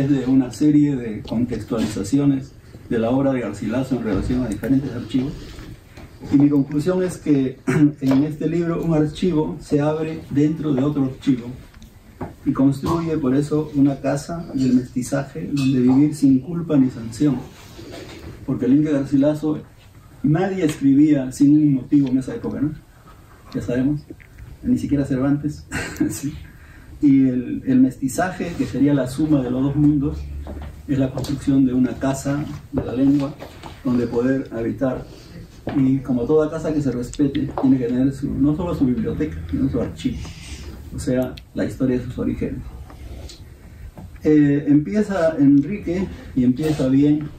Es de una serie de contextualizaciones de la obra de Garcilaso en relación a diferentes archivos. Y mi conclusión es que en este libro un archivo se abre dentro de otro archivo y construye por eso una casa del mestizaje donde vivir sin culpa ni sanción. Porque el Inca Garcilaso, nadie escribía sin un motivo en esa época, ¿no? Ya sabemos, ni siquiera Cervantes. ¿Sí? Y el mestizaje, que sería la suma de los dos mundos, es la construcción de una casa de la lengua donde poder habitar. Y como toda casa que se respete, tiene que tener no solo su biblioteca, sino su archivo, o sea, la historia de sus orígenes. Empieza Enrique, y empieza bien,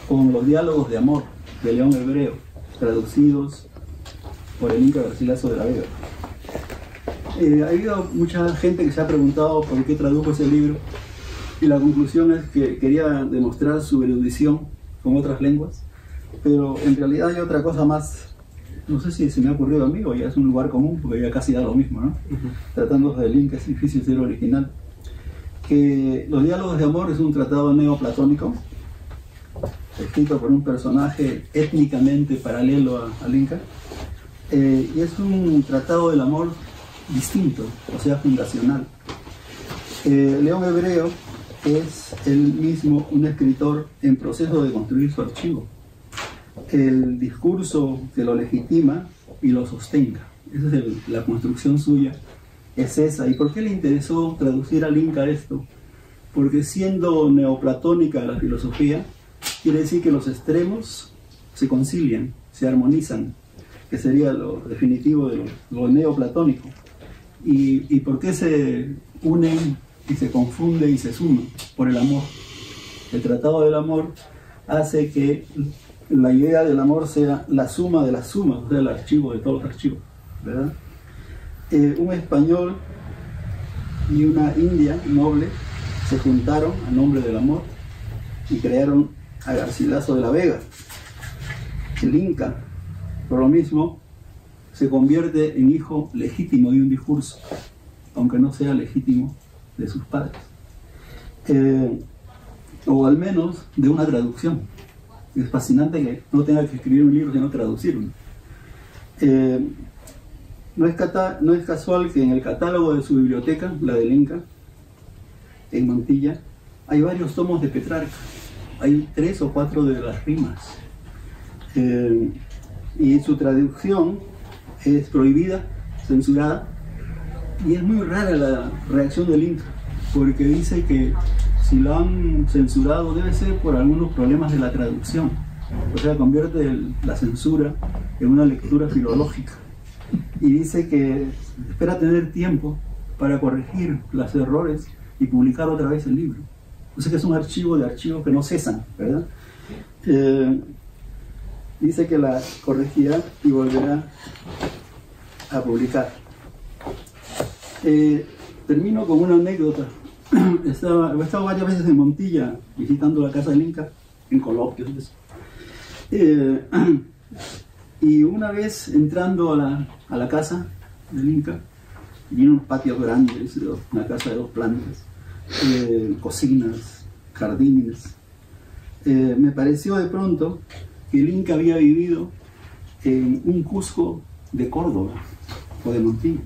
con los diálogos de amor de León Hebreo, traducidos por el Inca Garcilaso de la Vega. Ha habido mucha gente que se ha preguntado por qué tradujo ese libro, y la conclusión es que quería demostrar su erudición con otras lenguas, pero en realidad hay otra cosa más. No sé si se me ha ocurrido a mí o ya es un lugar común, porque ya casi da lo mismo, ¿no? Tratándose del Inca es difícil ser original. Que los diálogos de amor es un tratado neoplatónico, escrito por un personaje étnicamente paralelo al Inca, y es un tratado del amor distinto, o sea, fundacional. León Hebreo es él mismo un escritor en proceso de construir su archivo. El discurso que lo legitima y lo sostenga. Esa es la construcción suya, es esa. ¿Y por qué le interesó traducir al Inca esto? Porque siendo neoplatónica la filosofía, quiere decir que los extremos se concilian, se armonizan, que sería lo definitivo de lo neoplatónico. ¿Y por qué se unen y se confunden y se suman? Por el amor. El tratado del amor hace que la idea del amor sea la suma de las sumas, o sea, el archivo de todos los archivos, ¿verdad? Un español y una india noble se juntaron a nombre del amor y crearon a Garcilaso de la Vega. El Inca, por lo mismo, se convierte en hijo legítimo de un discurso, aunque no sea legítimo de sus padres, o al menos de una traducción. Es fascinante que no tenga que escribir un libro sino traducirlo. No es casual que en el catálogo de su biblioteca, la del Inca, en Montilla, hay varios tomos de Petrarca. Hay 3 o 4 de las rimas. Y su traducción es prohibida, censurada, y es muy rara la reacción del Inca, porque dice que si lo han censurado debe ser por algunos problemas de la traducción, o sea, convierte la censura en una lectura filológica, y dice que espera tener tiempo para corregir los errores y publicar otra vez el libro. O sea que es un archivo de archivos que no cesan, ¿verdad? Dice que la corregirá y volverá a publicar. Termino con una anécdota. He estado varias veces en Montilla visitando la casa del Inca, en coloquios. Y una vez entrando a la casa del Inca, vi unos patios grandes, una casa de 2 plantas, cocinas, jardines. Me pareció de pronto que el Inca había vivido en un Cusco de Córdoba o de Montilla,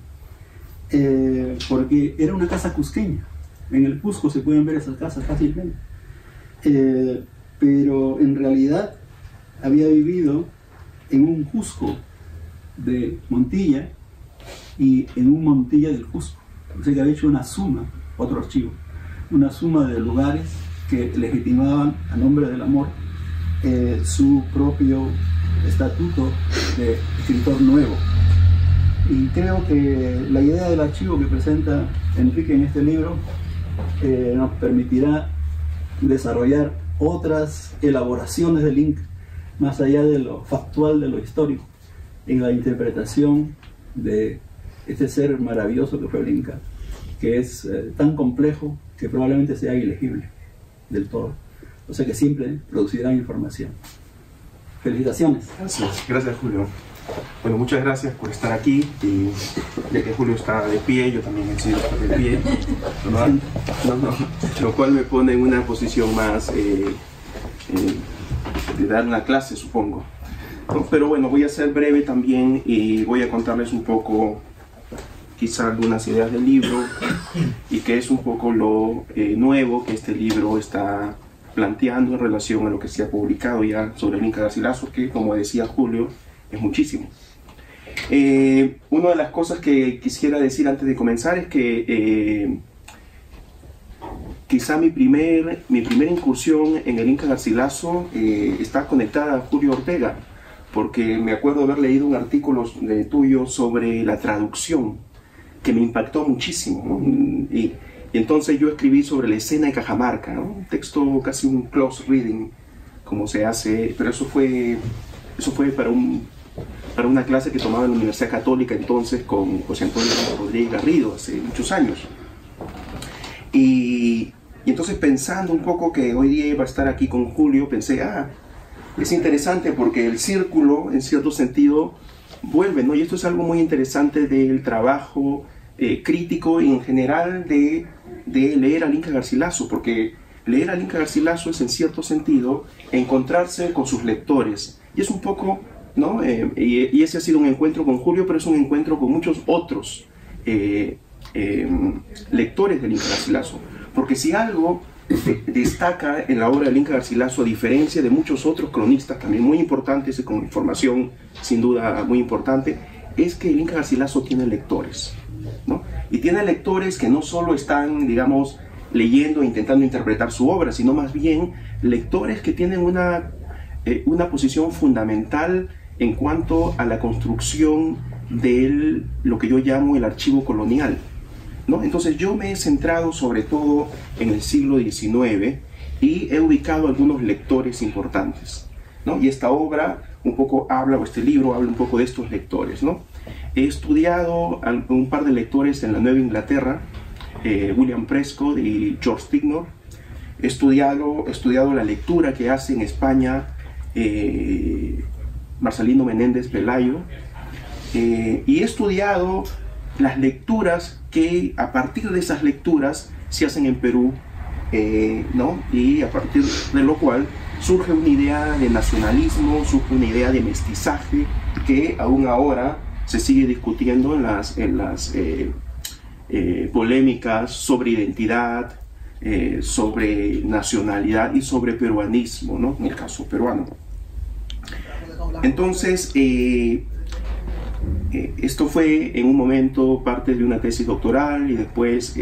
porque era una casa cusqueña. En el Cusco se pueden ver esas casas fácilmente, pero en realidad había vivido en un Cusco de Montilla y en un Montilla del Cusco. O sea que había hecho una suma, otro archivo, una suma de lugares que legitimaban a nombre del amor su propio estatuto de escritor nuevo. Y creo que la idea del archivo que presenta Enrique en este libro nos permitirá desarrollar otras elaboraciones del Inca, más allá de lo factual, de lo histórico, en la interpretación de este ser maravilloso que fue el Inca, que es tan complejo que probablemente sea ilegible del todo. O sea que siempre producirá información. Felicitaciones. Gracias Julio. Bueno, muchas gracias por estar aquí, y ya que Julio está de pie, yo también decido estar de pie, ¿verdad? Lo cual me pone en una posición más de dar una clase, supongo, ¿no? Pero bueno, voy a ser breve también y voy a contarles un poco, quizá algunas ideas del libro, y que es un poco lo nuevo que este libro está planteando en relación a lo que se ha publicado ya sobre el Inca Garcilaso, que, como decía Julio, es muchísimo. Una de las cosas que quisiera decir antes de comenzar es que quizá mi primera incursión en el Inca Garcilaso está conectada a Julio Ortega, porque me acuerdo haber leído un artículo tuyo sobre la traducción que me impactó muchísimo, ¿no? Y entonces yo escribí sobre la escena de Cajamarca, ¿no? Un texto casi un close reading, como se hace, pero eso fue para una clase que tomaba en la Universidad Católica entonces con José Antonio Rodríguez Garrido hace muchos años. Y entonces, pensando un poco que hoy día iba a estar aquí con Julio, pensé, es interesante porque el círculo, en cierto sentido, vuelve, ¿no? Y esto es algo muy interesante del trabajo crítico y en general de leer al Inca Garcilaso, porque leer al Inca Garcilaso es, en cierto sentido, encontrarse con sus lectores. Y es un poco, ¿no? Y ese ha sido un encuentro con Julio, pero es un encuentro con muchos otros lectores del Inca Garcilaso. Porque si algo destaca en la obra del Inca Garcilaso, a diferencia de muchos otros cronistas también muy importantes y con información sin duda muy importante, es que el Inca Garcilaso tiene lectores, ¿no? Y tiene lectores que no solo están, digamos, leyendo e intentando interpretar su obra, sino más bien lectores que tienen una posición fundamental en cuanto a la construcción de lo que yo llamo el archivo colonial, ¿no? Entonces yo me he centrado sobre todo en el siglo XIX y he ubicado algunos lectores importantes, ¿no? Y esta obra un poco habla, o este libro habla un poco de estos lectores, ¿no? He estudiado a un par de lectores en la Nueva Inglaterra, William Prescott y George Tignor. He estudiado la lectura que hace en España Marcelino Menéndez Pelayo, y he estudiado las lecturas que a partir de esas lecturas se hacen en Perú, ¿no? Y a partir de lo cual surge una idea de nacionalismo, surge una idea de mestizaje que aún ahora se sigue discutiendo en las polémicas sobre identidad, sobre nacionalidad y sobre peruanismo, ¿no? En el caso peruano. Entonces, esto fue en un momento parte de una tesis doctoral, y después,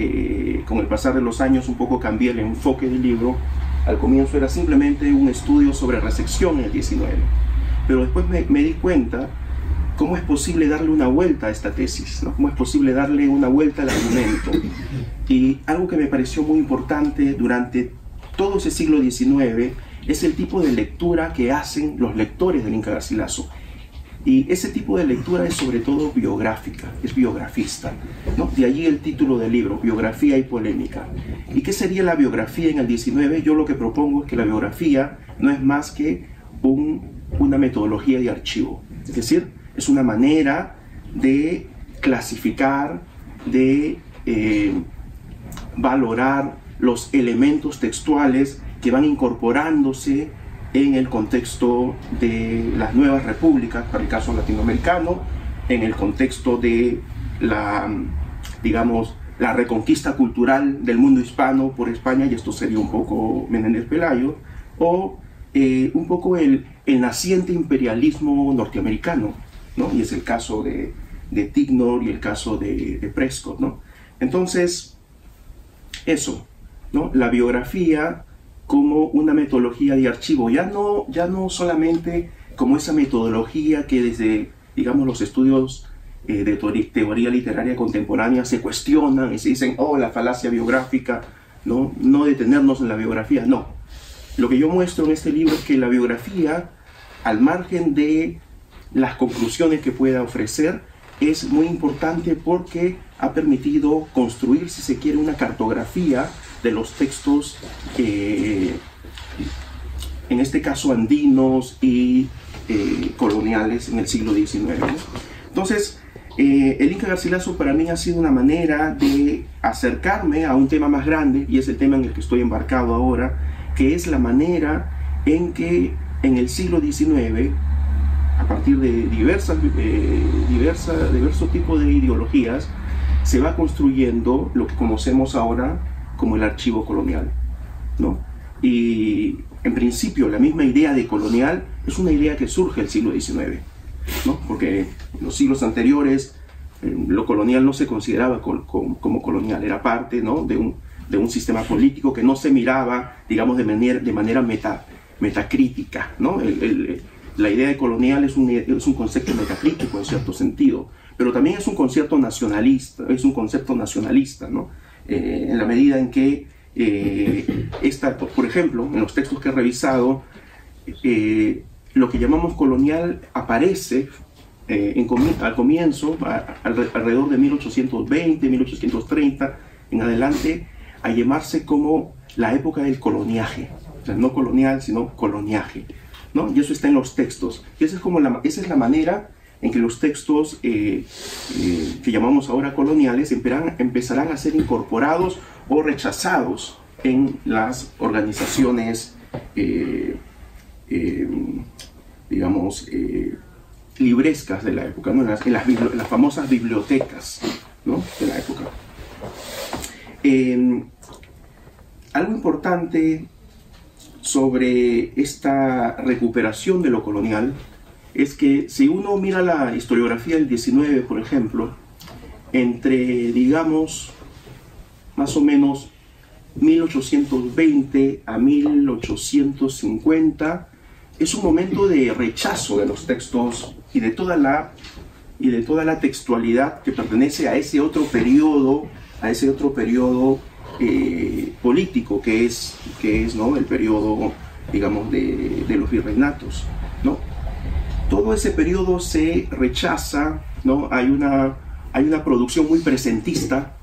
con el pasar de los años, un poco cambié el enfoque del libro. Al comienzo era simplemente un estudio sobre recepción en el 19, pero después me di cuenta cómo es posible darle una vuelta a esta tesis, ¿no? Cómo es posible darle una vuelta al argumento. Y algo que me pareció muy importante durante todo ese siglo XIX es el tipo de lectura que hacen los lectores del Inca Garcilaso. Y ese tipo de lectura es sobre todo biográfica, es biografista, ¿no? De allí el título del libro, Biografía y Polémica. ¿Y qué sería la biografía en el 19? Yo lo que propongo es que la biografía no es más que una metodología de archivo. Es decir, es una manera de clasificar, de valorar los elementos textuales que van incorporándose en el contexto de las nuevas repúblicas, para el caso latinoamericano, en el contexto de digamos, la reconquista cultural del mundo hispano por España, y esto sería un poco Menéndez Pelayo, o un poco el naciente imperialismo norteamericano, ¿no? Y es el caso de Tignor y el caso de Prescott, ¿no? Entonces, eso, ¿no? La biografía como una metodología de archivo, ya no solamente como esa metodología que desde, digamos, los estudios de teoría literaria contemporánea se cuestionan y se dicen, oh, la falacia biográfica, no detenernos en la biografía, no. Lo que yo muestro en este libro es que la biografía, al margen de las conclusiones que pueda ofrecer, es muy importante porque ha permitido construir, si se quiere, una cartografía de los textos, en este caso andinos y coloniales en el siglo XIX, ¿no? Entonces, el Inca Garcilaso para mí ha sido una manera de acercarme a un tema más grande, y es el tema en el que estoy embarcado ahora, que es la manera en que en el siglo XIX, a partir de diversos tipos de ideologías, se va construyendo lo que conocemos ahora como el archivo colonial, ¿no? Y en principio la misma idea de colonial es una idea que surge el siglo XIX, ¿no? Porque en los siglos anteriores lo colonial no se consideraba como colonial, era parte, ¿no?, de un sistema político que no se miraba, digamos, de manera metacrítica, ¿no? La idea de colonial es un concepto metacrítico en cierto sentido, pero también es un concepto nacionalista, ¿no? En la medida en que por ejemplo, en los textos que he revisado, lo que llamamos colonial aparece al comienzo, alrededor de 1820, 1830 en adelante, a llamarse como la época del coloniaje. O sea, no colonial, sino coloniaje, ¿no? Y eso está en los textos. Y esa es la manera en que los textos que llamamos ahora coloniales empezarán a ser incorporados o rechazados en las organizaciones, digamos, librescas de la época, ¿no? en las famosas bibliotecas, ¿no?, de la época. Algo importante sobre esta recuperación de lo colonial es que si uno mira la historiografía del 19, por ejemplo, entre, digamos, más o menos 1820 a 1850, es un momento de rechazo de los textos y de toda la textualidad que pertenece a ese otro periodo, político que es, ¿no?, el periodo, digamos, de los virreinatos, ¿no? Todo ese periodo se rechaza, ¿no? Hay una producción muy presentista,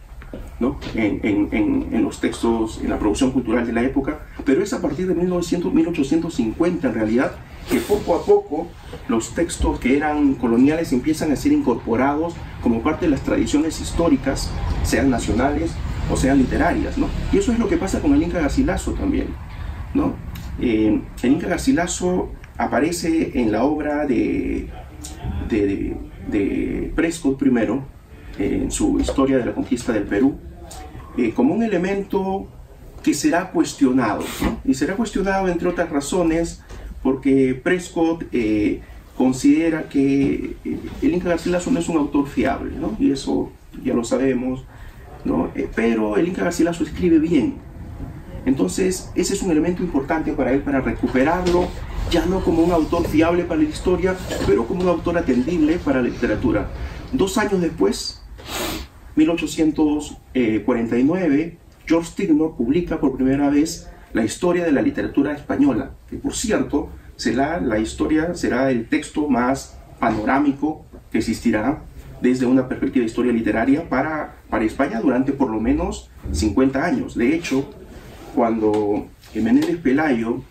¿no?, en los textos, en la producción cultural de la época, pero es a partir de 1850 en realidad que poco a poco los textos que eran coloniales empiezan a ser incorporados como parte de las tradiciones históricas, sean nacionales o sean literarias, ¿no? Y eso es lo que pasa con el Inca Garcilaso también, ¿no? El Inca Garcilaso aparece en la obra de Prescott primero, en su Historia de la Conquista del Perú, como un elemento que será cuestionado, ¿no? Y será cuestionado, entre otras razones, porque Prescott considera que el Inca Garcilaso no es un autor fiable, ¿no? Y eso ya lo sabemos, ¿no? Pero el Inca Garcilaso escribe bien. Entonces ese es un elemento importante para él, para recuperarlo, ya no como un autor fiable para la historia, pero como un autor atendible para la literatura. 2 años después, 1849, George Tignor publica por primera vez la Historia de la Literatura Española, que por cierto, la historia será el texto más panorámico que existirá desde una perspectiva de historia literaria para España durante por lo menos 50 años. De hecho, cuando Menéndez Pelayo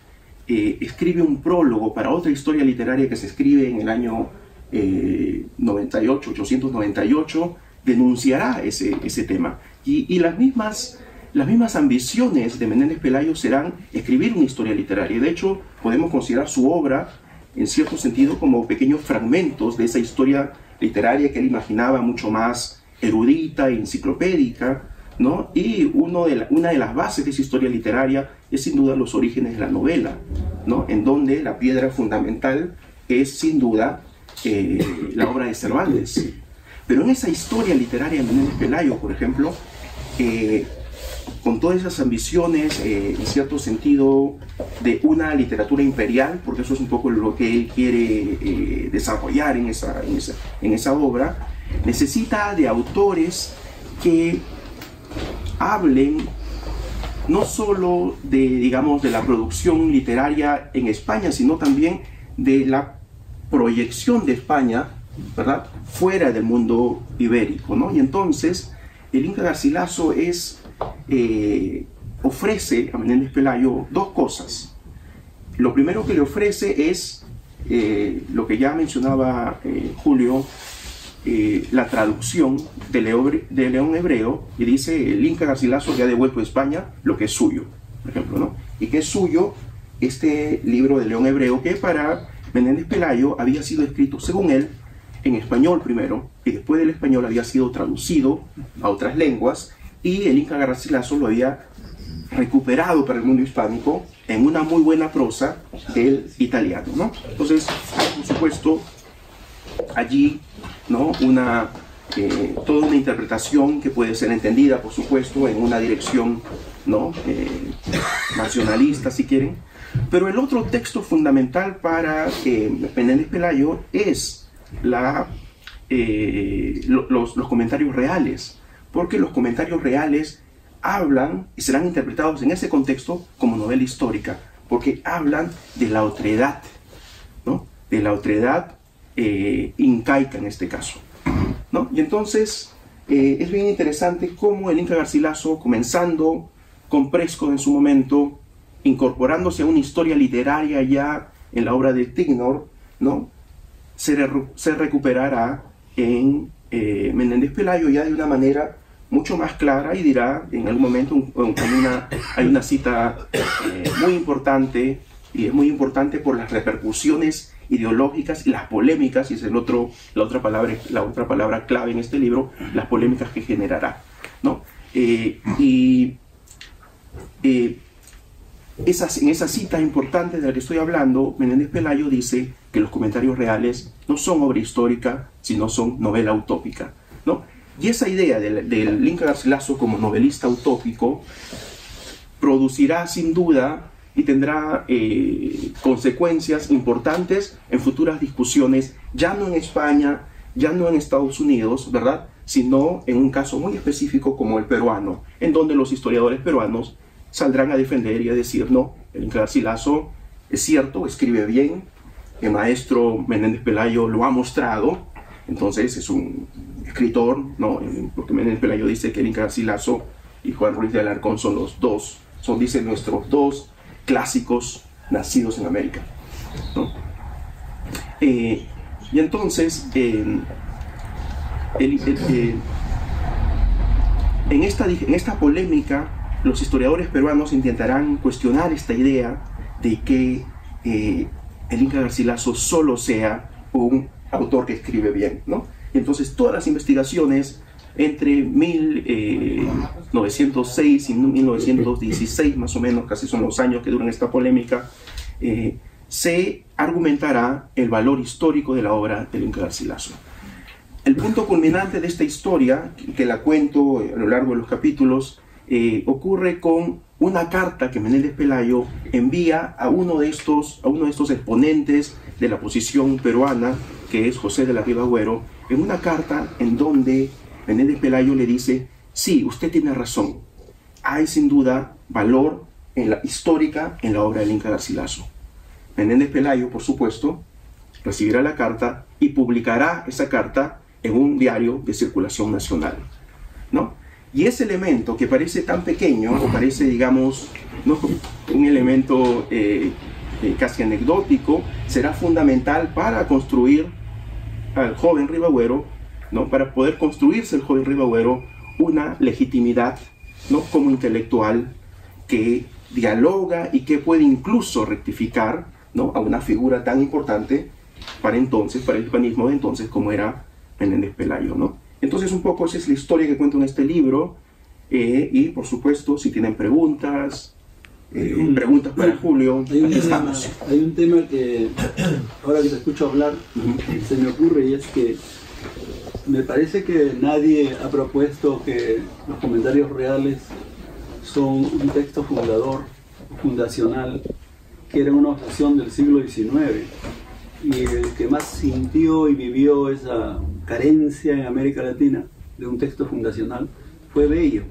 escribe un prólogo para otra historia literaria que se escribe en el año 898, denunciará ese tema. Y las mismas ambiciones de Menéndez Pelayo serán escribir una historia literaria. De hecho, podemos considerar su obra, en cierto sentido, como pequeños fragmentos de esa historia literaria que él imaginaba mucho más erudita e enciclopédica, ¿no? Y una de las bases de esa historia literaria es sin duda los orígenes de la novela, ¿no?, en donde la piedra fundamental es sin duda la obra de Cervantes. Pero en esa historia literaria de Menéndez Pelayo, por ejemplo, con todas esas ambiciones, en cierto sentido, de una literatura imperial, porque eso es un poco lo que él quiere desarrollar en esa obra, necesita de autores que hablen no solo de la producción literaria en España, sino también de la proyección de España, ¿verdad?, fuera del mundo ibérico, ¿no? Y entonces el Inca Garcilaso ofrece a Menéndez Pelayo 2 cosas. Lo primero que le ofrece es lo que ya mencionaba Julio, la traducción de León Hebreo, y dice: el Inca Garcilaso ya ha devuelto a España lo que es suyo, por ejemplo, ¿no? Y que es suyo este libro de León Hebreo, que para Menéndez Pelayo había sido escrito, según él, en español primero, y después del español había sido traducido a otras lenguas, y el Inca Garcilaso lo había recuperado para el mundo hispánico en una muy buena prosa del italiano, ¿no? Entonces, por supuesto, allí, ¿no?, toda una interpretación que puede ser entendida, por supuesto, en una dirección, ¿no?, nacionalista, si quieren. Pero el otro texto fundamental para Menéndez Pelayo es los comentarios reales, porque los comentarios reales hablan y serán interpretados en ese contexto como novela histórica, porque hablan de la otredad, ¿no?, de la otredad incaica en este caso, ¿no? Y entonces es bien interesante cómo el Inca Garcilaso, comenzando con Prescott en su momento, incorporándose a una historia literaria ya en la obra de Tignor, ¿no?, se recuperará en Menéndez Pelayo ya de una manera mucho más clara, y dirá en algún momento, hay una cita muy importante, y es muy importante por las repercusiones ideológicas y las polémicas, y es la otra palabra clave en este libro, las polémicas que generará, ¿no? En esa cita importante de la que estoy hablando, Menéndez Pelayo dice que los comentarios reales no son obra histórica, sino son novela utópica, ¿no? Y esa idea del Inca Garcilaso como novelista utópico producirá sin duda y tendrá consecuencias importantes en futuras discusiones, ya no en España, ya no en Estados Unidos, ¿verdad?, sino en un caso muy específico como el peruano, en donde los historiadores peruanos saldrán a defender y a decir: no, el Inca Garcilaso es cierto, escribe bien, el maestro Menéndez Pelayo lo ha mostrado, entonces es un escritor, ¿no?, porque Menéndez Pelayo dice que el Inca Garcilaso y Juan Ruiz de Alarcón son dice, nuestros dos clásicos nacidos en América, ¿no? Y entonces, en esta polémica, los historiadores peruanos intentarán cuestionar esta idea de que el Inca Garcilaso solo sea un autor que escribe bien, ¿no? Y entonces todas las investigaciones entre 1906 y 1916, más o menos, casi son los años que duran esta polémica, se argumentará el valor histórico de la obra del Inca Garcilaso. El punto culminante de esta historia, que la cuento a lo largo de los capítulos, ocurre con una carta que Menéndez Pelayo envía a uno de estos exponentes de la posición peruana, que es José de la Riva Agüero, en una carta en donde Menéndez Pelayo le dice: sí, usted tiene razón, hay sin duda valor histórica en la obra del Inca Garcilaso. Menéndez Pelayo, por supuesto, recibirá la carta y publicará esa carta en un diario de circulación nacional, ¿no? Y ese elemento que parece tan pequeño, o parece, digamos, ¿no?, un elemento casi anecdótico, será fundamental para construir al joven Riva Agüero, ¿no?, para poder construirse el joven Riva Agüero una legitimidad, ¿no?, como intelectual que dialoga y que puede incluso rectificar, ¿no?, a una figura tan importante para el hispanismo de entonces como era Menéndez Pelayo, ¿no? Entonces un poco esa es la historia que cuento en este libro, y por supuesto si tienen preguntas para Julio, aquí estamos. Hay un tema que ahora que te escucho hablar se me ocurre, y es que me parece que nadie ha propuesto que los comentarios reales son un texto fundacional, que era una obsesión del siglo XIX, y el que más sintió y vivió esa carencia en América Latina de un texto fundacional fue Bello.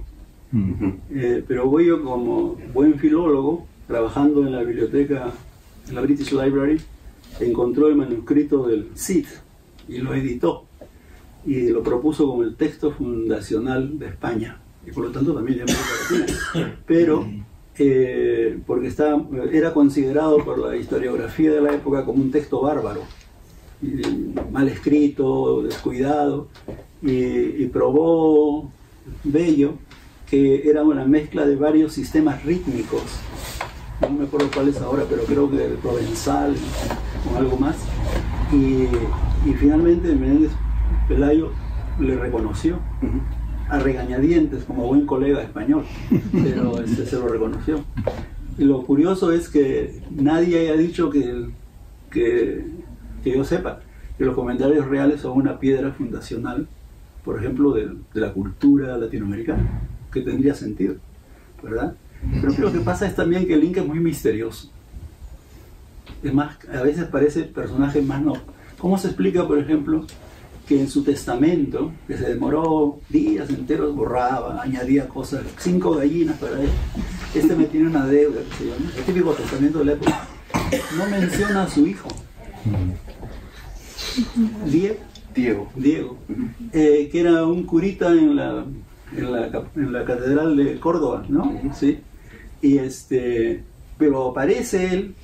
Pero Bello, como buen filólogo, trabajando en la biblioteca, en la British Library, encontró el manuscrito del Cid y lo editó y lo propuso como el texto fundacional de España, y por lo tanto también de América Latina. Pero porque era considerado por la historiografía de la época como un texto bárbaro, mal escrito, descuidado, y probó Bello que era una mezcla de varios sistemas rítmicos, no me acuerdo cuál es ahora, pero creo que el provenzal o algo más, y finalmente Menéndez Pelayo le reconoció a regañadientes como buen colega español, pero se lo reconoció. Y lo curioso es que nadie haya dicho que yo sepa que los comentarios reales son una piedra fundacional, por ejemplo, de la cultura latinoamericana, que tendría sentido, ¿verdad? Pero lo que pasa es también que el Inca es muy misterioso. Es más, a veces parece personaje más no. ¿Cómo se explica, por ejemplo, que en su testamento, que se demoró días enteros, borraba, añadía cosas, 5 gallinas para él, me tiene una deuda, que se llama, el típico testamento de la época, no menciona a su hijo, Diego, que era un curita en la catedral de Córdoba, ¿no? Sí. Y pero aparece él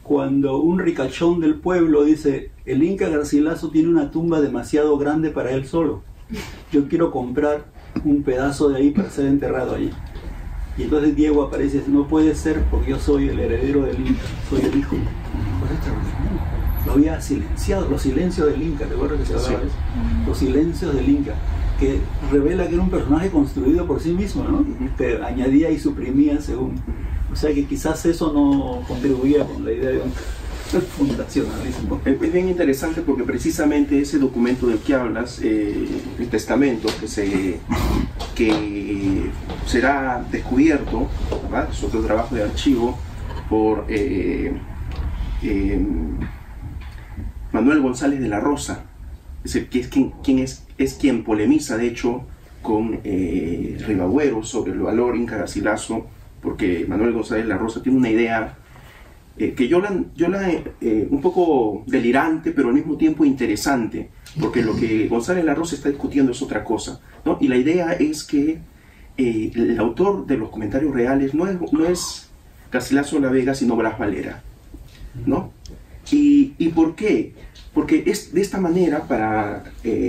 cuando un ricachón del pueblo dice: el Inca Garcilaso tiene una tumba demasiado grande para él solo, yo quiero comprar un pedazo de ahí para ser enterrado allí. Y entonces Diego aparece y dice: no puede ser, porque yo soy el heredero del Inca, soy el hijo. Pues extraordinario. Lo había silenciado, los silencios del Inca, ¿te acuerdas que se hablaba de eso? Los silencios del Inca, que revela que era un personaje construido por sí mismo, ¿no? Que añadía y suprimía según. O sea que quizás eso no contribuía con la idea de un fundacionalismo. Es bien interesante porque precisamente ese documento del que hablas, el testamento, que será descubierto, ¿verdad? Es otro trabajo de archivo por Manuel González de la Rosa, que es quien polemiza de hecho con Ribagüero sobre el valor Inca Garcilaso, porque Manuel González de la Rosa tiene una idea que yo la un poco delirante, pero al mismo tiempo interesante, porque lo que González de la Rosa está discutiendo es otra cosa, ¿no? Y la idea es que el autor de los comentarios reales no es Garcilaso de la Vega, sino Blas Valera, ¿no? ¿Y por qué? Porque es de esta manera, para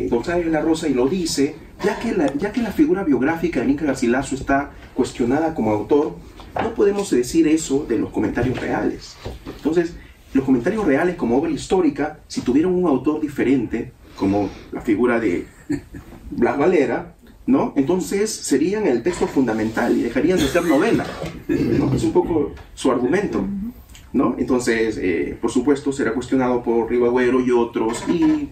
González de la Rosa, y lo dice, ya que la figura biográfica de Inca Garcilaso está cuestionada como autor, no podemos decir eso de los comentarios reales. Entonces, los comentarios reales como obra histórica, si tuvieran un autor diferente, como la figura de Blas Valera, ¿no? Entonces serían el texto fundamental y dejarían de ser novela, ¿no? Es un poco su argumento, ¿no? Entonces, por supuesto, será cuestionado por Ribagüero y otros, y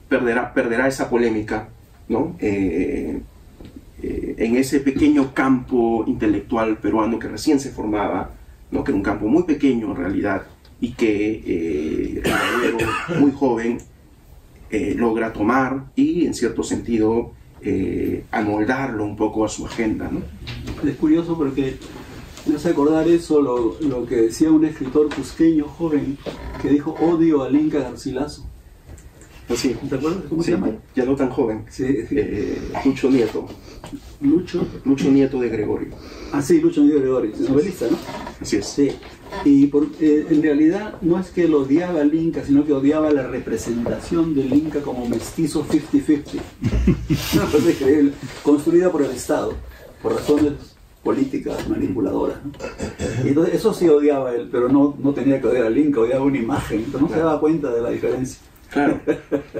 perderá esa polémica, ¿no? En ese pequeño campo intelectual peruano que recién se formaba, ¿no? Que era un campo muy pequeño en realidad, y que Ribagüero, muy joven, logra tomar y, en cierto sentido, amoldarlo un poco a su agenda, ¿no? Es curioso porque me hace acordar eso, lo que decía un escritor cusqueño joven que dijo: odio al Inca Garcilaso. Sí. ¿Te acuerdas cómo se llama? Ya no tan joven. Sí. Lucho Nieto. Lucho Nieto de Gregorio. Ah, sí, Lucho Nieto de Gregorio, novelista, ¿no? Así es. Sí. Y en realidad no es que lo odiaba al Inca, sino que odiaba la representación del Inca como mestizo 50-50. Una cosa increíble, construida por el Estado, por razones políticas manipuladoras, ¿no? Y entonces eso sí odiaba él, pero no tenía que odiar al Inca, odiaba una imagen, entonces no se daba cuenta de la diferencia. Claro,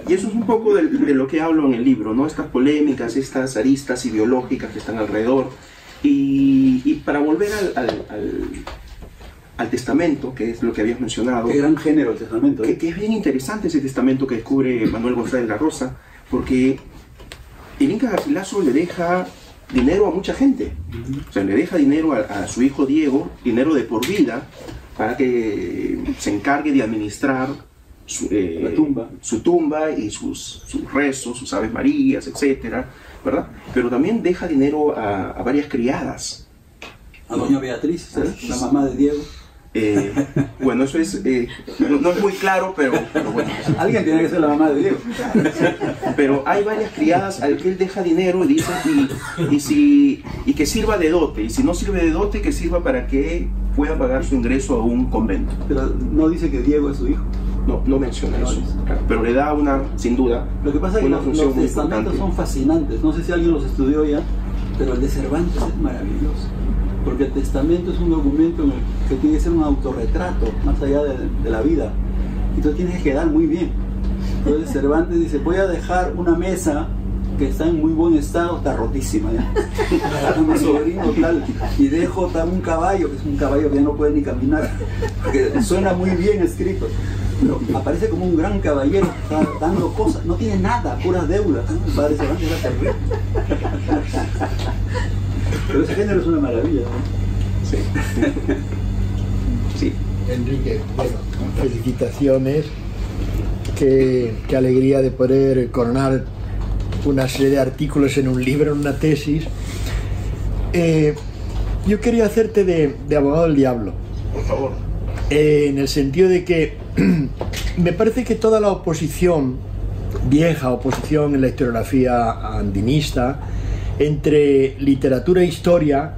y eso es un poco de lo que hablo en el libro, ¿no? Estas polémicas, estas aristas ideológicas que están alrededor. Y para volver al testamento, que es lo que habías mencionado. Qué gran género el testamento, ¿eh? Que es bien interesante ese testamento que descubre Manuel González de la Rosa, porque el Inca Garcilaso le deja dinero a mucha gente. O sea, le deja dinero a su hijo Diego, dinero de por vida, para que se encargue de administrar su tumba y sus rezos, sus Aves Marías, etcétera, ¿verdad? Pero también deja dinero a varias criadas, a doña Beatriz, ¿sabes? La mamá de Diego. Bueno, eso es, no es muy claro, pero bueno. Alguien tiene que ser la mamá de Diego. Pero hay varias criadas al que él deja dinero y dice y que sirva de dote, y si no sirve de dote, que sirva para que pueda pagar su ingreso a un convento. Pero no dice que Diego es su hijo. No menciona eso, claro, pero le da sin duda, lo que pasa es que los testamentos son fascinantes. No sé si alguien los estudió ya, pero el de Cervantes es maravilloso. Porque el testamento es un documento en el que tiene que ser un autorretrato, más allá de la vida. Entonces tienes que quedar muy bien. Entonces Cervantes dice, voy a dejar una mesa que está en muy buen estado, está rotísima ya. A mi sobrino tal, y dejo un caballo, que es un caballo que ya no puede ni caminar, porque suena muy bien escrito. Pero aparece como un gran caballero, está dando cosas, no tiene nada, puras deudas. El padre Cervantes era terrible. Pero ese género es una maravilla, ¿no? Sí. Sí. Enrique, bueno, felicitaciones. Qué alegría de poder coronar una serie de artículos en un libro, en una tesis. Yo quería hacerte de abogado del diablo. Por favor. En el sentido de que me parece que toda la oposición, vieja oposición en la historiografía andinista, entre literatura e historia,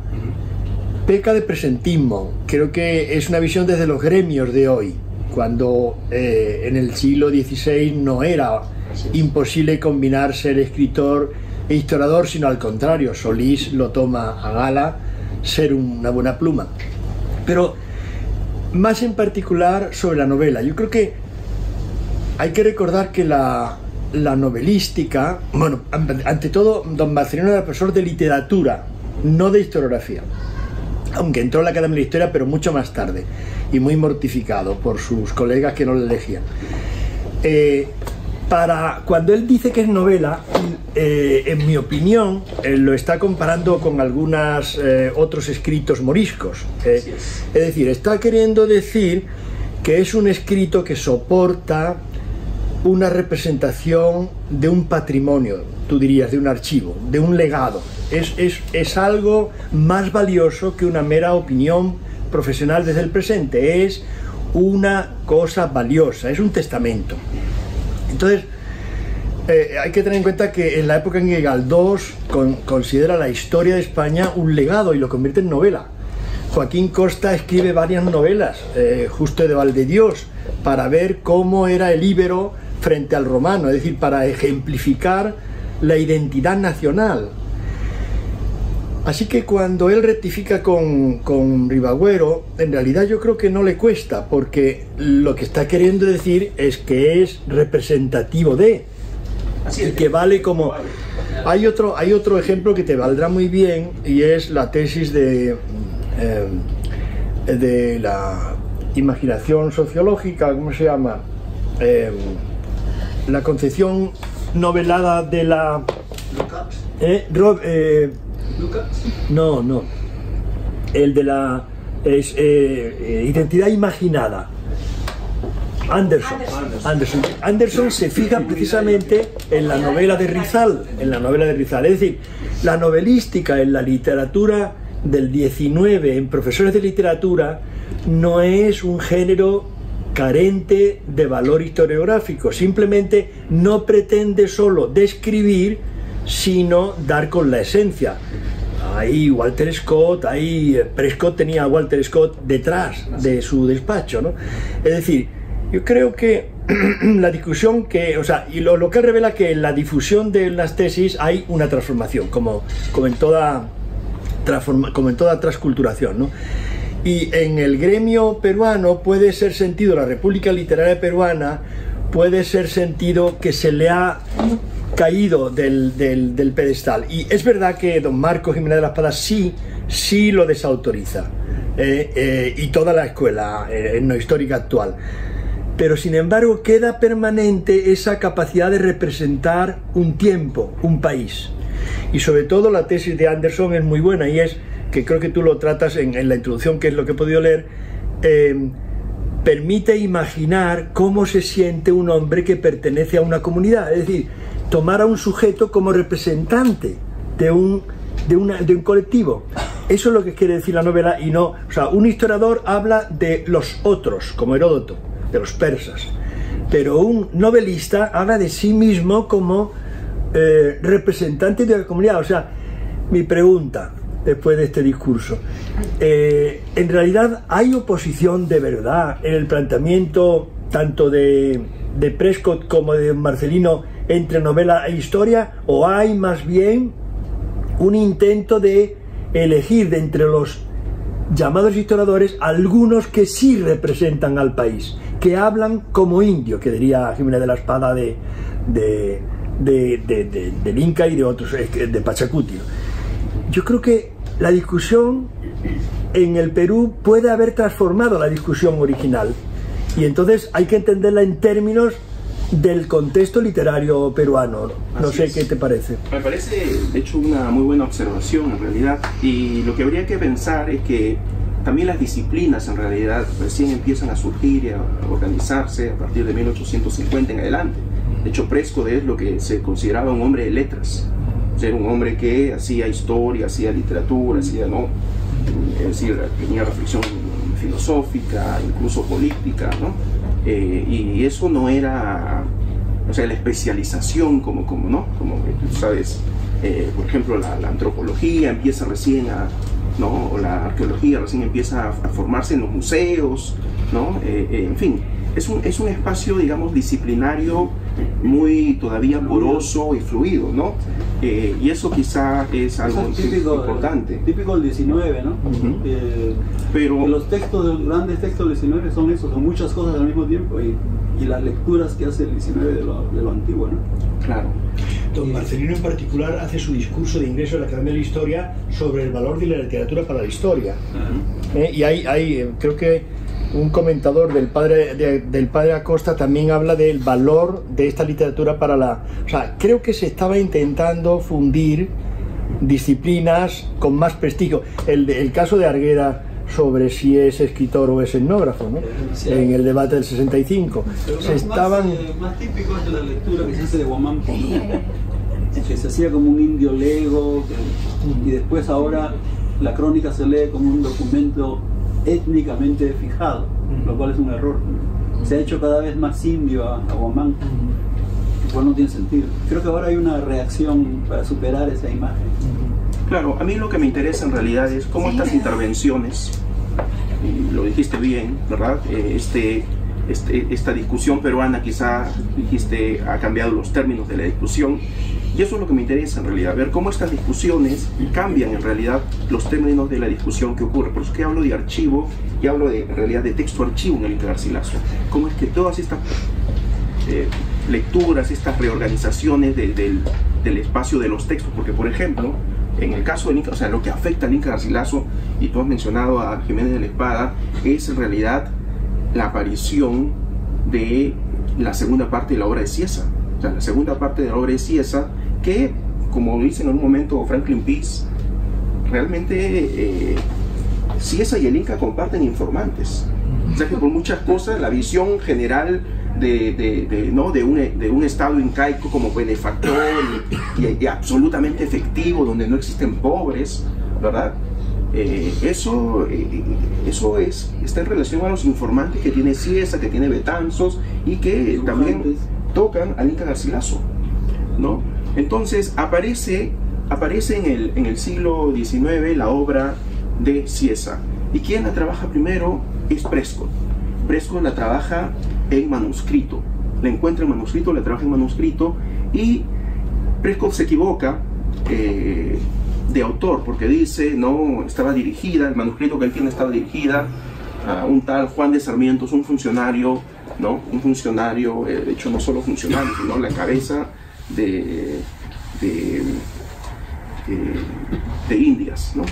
peca de presentismo. Creo que es una visión desde los gremios de hoy, cuando en el siglo XVI no era imposible combinar ser escritor e historiador, sino al contrario, Solís lo toma a gala ser una buena pluma. Pero más en particular sobre la novela, yo creo que hay que recordar que la novelística, bueno, ante todo, don Marcelino era profesor de literatura, no de historiografía, aunque entró en la Academia de la Historia, pero mucho más tarde, y muy mortificado por sus colegas que no le elegían. Cuando él dice que es novela, en mi opinión, lo está comparando con algunos otros escritos moriscos. Es decir, está queriendo decir que es un escrito que soporta una representación de un patrimonio, tú dirías, de un archivo, de un legado. Es algo más valioso que una mera opinión profesional desde el presente. Es una cosa valiosa, es un testamento. Entonces, hay que tener en cuenta que en la época en que Galdós considera la historia de España un legado y lo convierte en novela. Joaquín Costa escribe varias novelas, Justo de Valdedios, para ver cómo era el íbero frente al romano, es decir, para ejemplificar la identidad nacional. Así que cuando él rectifica con Ribagüero, en realidad yo creo que no le cuesta, porque lo que está queriendo decir es que es representativo de, y que vale como... Hay otro ejemplo que te valdrá muy bien, y es la tesis de la imaginación sociológica, ¿cómo se llama? La concepción novelada de la... No. El de la identidad imaginada. Anderson se fija precisamente en la novela de Rizal. Es decir, la novelística en la literatura del 19, en profesores de literatura, no es un género carente de valor historiográfico, simplemente no pretende solo describir, sino dar con la esencia. Ahí Walter Scott, Prescott tenía a Walter Scott detrás de su despacho, ¿no? Es decir, yo creo que la discusión y lo que revela que en la difusión de las tesis hay una transformación, como en toda transculturación, ¿no? Y en el gremio peruano puede ser sentido, la República Literaria Peruana, puede ser sentido que se le ha caído del pedestal. Y es verdad que don Marcos Jiménez de la Espada sí lo desautoriza, y toda la escuela etnohistórica actual. Pero sin embargo queda permanente esa capacidad de representar un tiempo, un país. Y sobre todo la tesis de Anderson es muy buena, y es que creo que tú lo tratas en la introducción, que es lo que he podido leer. Permite imaginar cómo se siente un hombre que pertenece a una comunidad, es decir, tomar a un sujeto como representante de un colectivo. eso es lo que quiere decir la novela, y no, o sea, un historiador habla de los otros, como Heródoto, de los persas, pero un novelista habla de sí mismo como representante de la comunidad. O sea, mi pregunta, después de este discurso, en realidad hay oposición de verdad en el planteamiento tanto de Prescott como de Marcelino entre novela e historia, o hay más bien un intento de elegir de entre los llamados historiadores algunos que sí representan al país, que hablan como indio, que diría Jiménez de la Espada del Inca y de otros, de Pachacúteo? Yo creo que la discusión en el Perú puede haber transformado la discusión original, y entonces hay que entenderla en términos del contexto literario peruano. No sé qué te parece. Me parece, de hecho, una muy buena observación en realidad, y lo que habría que pensar es que también las disciplinas en realidad recién empiezan a surgir y a organizarse a partir de 1850 en adelante. De hecho, Prescott es lo que se consideraba un hombre de letras, era un hombre que hacía historia, hacía literatura, hacía, ¿no? Es decir, tenía reflexión filosófica, incluso política, ¿no? Y eso no era, o sea, la especialización como ¿no? Como tú sabes, por ejemplo, la antropología empieza recién ¿no? O la arqueología recién empieza a formarse en los museos, ¿no? En fin, es un espacio, digamos, disciplinario muy todavía poroso y fluido, ¿no? Y eso quizá es algo típico, importante. Típico del 19, ¿no? Pero los textos, los grandes textos del 19 son eso, son muchas cosas al mismo tiempo, y las lecturas que hace el 19 de lo antiguo, ¿no? Claro. Don Marcelino en particular hace su discurso de ingreso a la Academia de la Historia sobre el valor de la literatura para la historia. Y hay creo que un comentador del padre Acosta también habla del valor de esta literatura para la... O sea, creo que se estaba intentando fundir disciplinas con más prestigio. El caso de Arguera sobre si es escritor o es etnógrafo, ¿no? Sí. En el debate del 65. Pero más típico es la lectura que se hace de Huamampo, ¿no? Que se hacía como un indio lego, y después ahora la crónica se lee como un documento étnicamente fijado, lo cual es un error. Se ha hecho cada vez más indio a Huamán, lo cual no tiene sentido. Creo que ahora hay una reacción para superar esa imagen. Claro, a mí lo que me interesa en realidad es cómo estas intervenciones, y lo dijiste bien, ¿verdad? Esta discusión peruana, quizá dijiste, ha cambiado los términos de la discusión, y eso es lo que me interesa en realidad, ver cómo estas discusiones cambian en realidad los términos de la discusión que ocurre. Por eso que hablo de archivo y hablo en realidad de texto archivo en el Inca Garcilaso. Cómo es que todas estas lecturas, estas reorganizaciones del espacio de los textos, porque por ejemplo, en el caso del Inca, o sea, lo que afecta al Inca Garcilaso, y tú has mencionado a Jiménez de la Espada, es en realidad la aparición de la segunda parte de la obra de Cieza. O sea, la segunda parte de la obra de Cieza, que, como dice en un momento Franklin Pease, realmente Cieza y el Inca comparten informantes. O sea que por muchas cosas la visión general de un estado incaico como benefactor y absolutamente efectivo, donde no existen pobres, ¿verdad? Eso está en relación a los informantes que tiene Cieza, que tiene Betanzos, y que también tocan al Inca Garcilaso, ¿no? Entonces aparece en el siglo XIX la obra de Cieza, y quien la trabaja primero es Prescott. Prescott la trabaja en manuscrito, la encuentra en manuscrito, la trabaja en manuscrito, y Prescott se equivoca de autor, porque dice, no, estaba dirigida, el manuscrito que él tiene estaba dirigida a un tal Juan de Sarmiento, un funcionario, ¿no? Un funcionario, de hecho no solo funcionario, sino la cabeza de Indias, ¿no?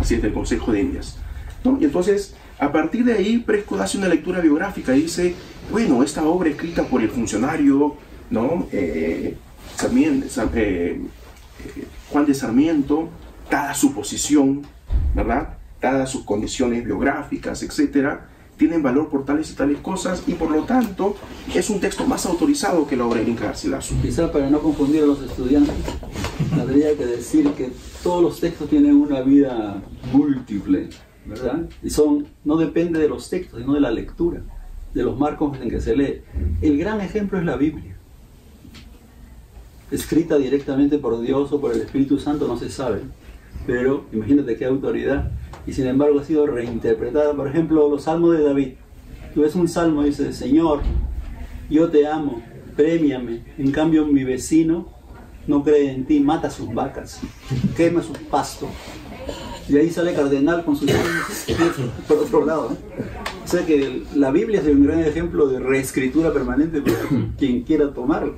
Así es, del Consejo de Indias, ¿no? Y entonces, a partir de ahí, Prescott hace una lectura biográfica y dice, bueno, esta obra escrita por el funcionario, ¿no? Juan de Sarmiento, dada su posición, ¿verdad? Dadas sus condiciones biográficas, etcétera, tienen valor por tales y tales cosas, y por lo tanto es un texto más autorizado que la obra de Inca Garcilaso. Quizá para no confundir a los estudiantes, tendría que decir que todos los textos tienen una vida múltiple, ¿verdad? Y no depende de los textos, sino de la lectura, de los marcos en que se lee. El gran ejemplo es la Biblia. Escrita directamente por Dios o por el Espíritu Santo no se sabe, pero imagínate qué autoridad. Y sin embargo ha sido reinterpretada. Por ejemplo, los salmos de David. Tú ves un salmo y dice: Señor, yo te amo, prémiame. En cambio mi vecino no cree en ti, mata sus vacas, quema sus pastos. Y ahí sale Cardenal con sus salmos por otro lado, ¿eh? O sea que la Biblia es un gran ejemplo de reescritura permanente para quien quiera tomarlo.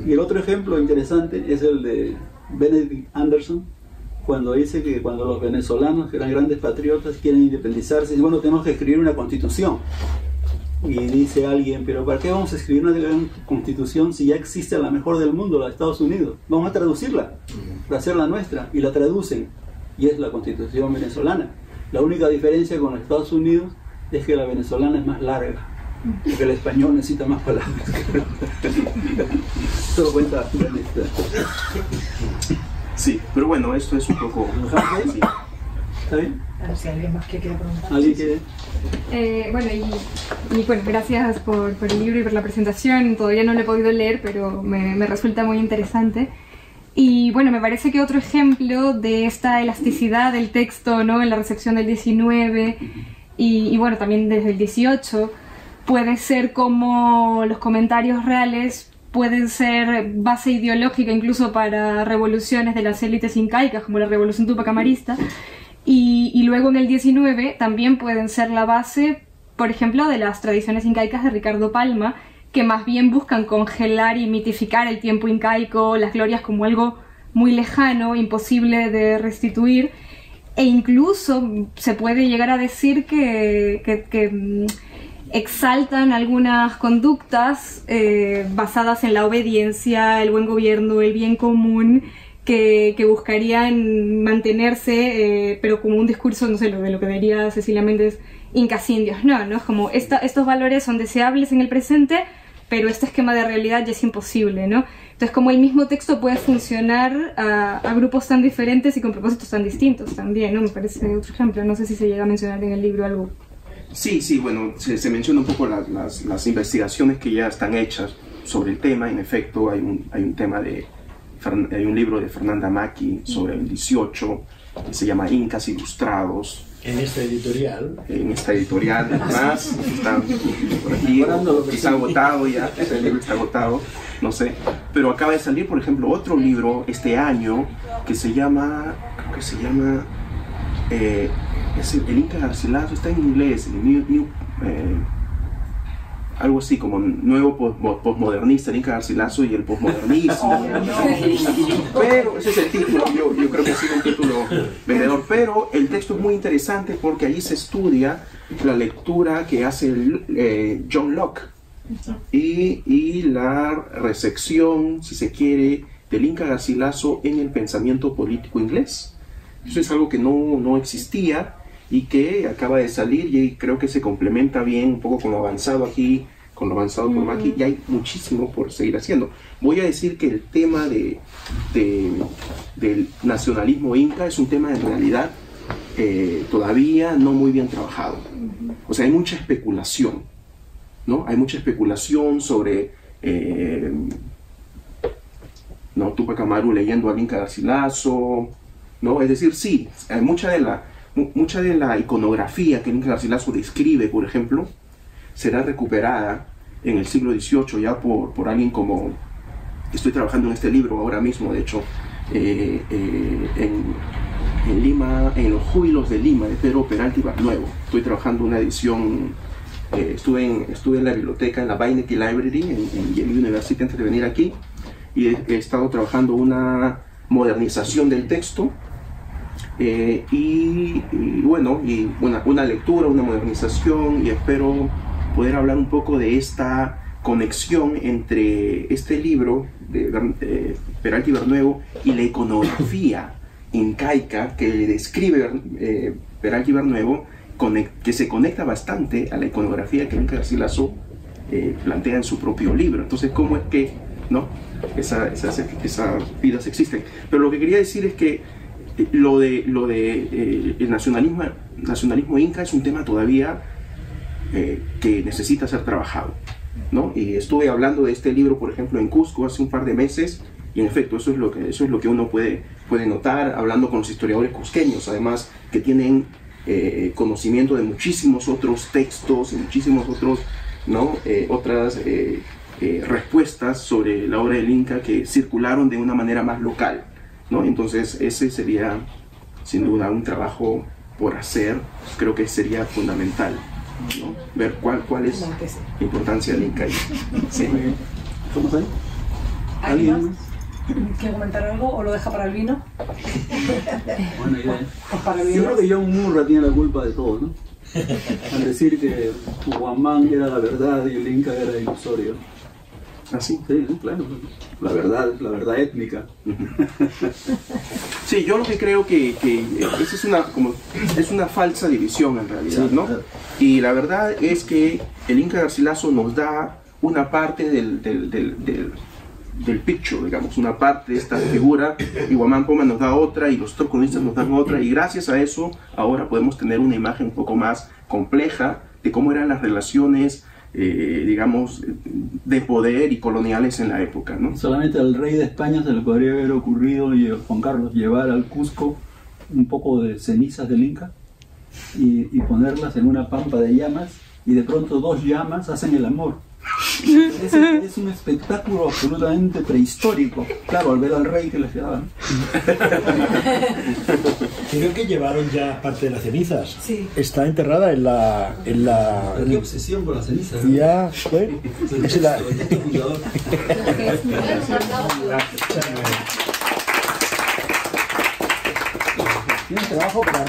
Y el otro ejemplo interesante es el de Benedict Anderson, cuando dice que cuando los venezolanos, que eran grandes patriotas, quieren independizarse, dicen: bueno, tenemos que escribir una constitución. Y dice alguien: pero ¿para qué vamos a escribir una gran constitución si ya existe la mejor del mundo, la de Estados Unidos? Vamos a traducirla, para hacerla nuestra. Y la traducen, y es la constitución venezolana. La única diferencia con los Estados Unidos es que la venezolana es más larga, porque el español necesita más palabras. Todo cuenta. Sí, pero bueno, esto es un poco... Sí. ¿Está bien? A ver si alguien más que quiere preguntar. ¿Alguien quiere? Bueno, bueno, gracias por el libro y por la presentación. Todavía no lo he podido leer, pero me resulta muy interesante. Y bueno, me parece que otro ejemplo de esta elasticidad del texto, ¿no?, en la recepción del 19 y bueno, también desde el 18, puede ser como los comentarios reales pueden ser base ideológica incluso para revoluciones de las élites incaicas, como la revolución tupacamarista, y luego en el 19 también pueden ser la base, por ejemplo, de las tradiciones incaicas de Ricardo Palma, que más bien buscan congelar y mitificar el tiempo incaico, las glorias, como algo muy lejano, imposible de restituir, e incluso se puede llegar a decir que exaltan algunas conductas basadas en la obediencia, el buen gobierno, el bien común, que buscarían mantenerse, pero como un discurso, no sé, de lo que diría Cecilia Méndez, incas indios. No, es como estos valores son deseables en el presente, pero este esquema de realidad ya es imposible, ¿no? Entonces, como el mismo texto puede funcionar a grupos tan diferentes y con propósitos tan distintos también, ¿no? Me parece otro ejemplo. No sé si se llega a mencionar en el libro algo. Sí, bueno, se menciona un poco las investigaciones que ya están hechas sobre el tema. En efecto, hay un libro de Fernanda Maki sobre el 18, que se llama Incas Ilustrados. En esta editorial. Además, está por aquí, quizá agotado ya, el libro está agotado, no sé. Pero acaba de salir, por ejemplo, otro libro este año que se llama, el Inca Garcilaso, está en inglés, algo así como nuevo postmodernista, el Inca Garcilaso y el postmodernismo. Pero ese es el título, yo creo que ha sido un título vendedor, pero el texto es muy interesante porque allí se estudia la lectura que hace John Locke y la recepción, si se quiere, del Inca Garcilaso en el pensamiento político inglés. Eso es algo que no existía y que acaba de salir, y creo que se complementa bien un poco con lo avanzado aquí, con lo avanzado por Maki, y hay muchísimo por seguir haciendo. Voy a decir que el tema del nacionalismo inca es un tema en realidad todavía no muy bien trabajado. O sea, hay mucha especulación, ¿no? Hay mucha especulación sobre Tupac Amaru leyendo al Inca Garcilaso, ¿no? Es decir, sí, mucha de la iconografía que el Inca Garcilaso describe, por ejemplo, será recuperada en el siglo XVIII ya por alguien como... Estoy trabajando en este libro ahora mismo, de hecho, en Lima, en los Júbilos de Lima, de Pedro Peralta y Barnuevo. Estoy trabajando una edición, estuve en la biblioteca, en la Beinecke Library, en Yale University, antes de venir aquí, y he estado trabajando una modernización del texto, una lectura, una modernización, y espero poder hablar un poco de esta conexión entre este libro de Peralta y Barnuevo y la iconografía incaica que describe Peralta y Barnuevo, que se conecta bastante a la iconografía que Inca Garcilaso plantea en su propio libro. Entonces, ¿cómo es que ¿no? Esas vidas existen. Pero lo que quería decir es que el nacionalismo inca es un tema todavía que necesita ser trabajado, ¿no? Y estuve hablando de este libro, por ejemplo, en Cusco hace un par de meses, y en efecto eso es lo que uno puede notar hablando con los historiadores cusqueños, además que tienen conocimiento de muchísimos otros textos y muchísimos otros, ¿no? Otras respuestas sobre la obra del Inca que circularon de una manera más local, ¿no? Entonces ese sería sin duda un trabajo por hacer, creo que sería fundamental, ¿no? Ver cuál es la importancia del Inca. Sí. ¿Cómo ahí? ¿Alguien más? ¿Quiere comentar algo o lo deja para el vino? Buena idea. Pues para el Yo vino. creo que John Murra tiene la culpa de todo, ¿no? Al decir que Huamán era la verdad y el Inca era ilusorio. ¿Así? Sí, claro. La verdad étnica. Sí, yo lo que creo que esa es una falsa división en realidad, ¿no? Claro. Y la verdad es que el Inca Garcilaso nos da una parte del picture, digamos, una parte de esta figura, y Huamán Poma nos da otra, y los otros cronistas nos dan otra, y gracias a eso ahora podemos tener una imagen un poco más compleja de cómo eran las relaciones, digamos, de poder y coloniales en la época, ¿no? Solamente al rey de España se le podría haber ocurrido, Juan Carlos, llevar al Cusco un poco de cenizas del Inca y ponerlas en una pampa de llamas, y de pronto 2 llamas hacen el amor. Es un espectáculo absolutamente prehistórico. Claro, al ver al rey que les quedaba, ¿no? Creo que llevaron ya parte de las cenizas. Sí. Está enterrada en la Qué obsesión con las cenizas, ¿no? ya fue. Es la... Tiene trabajo para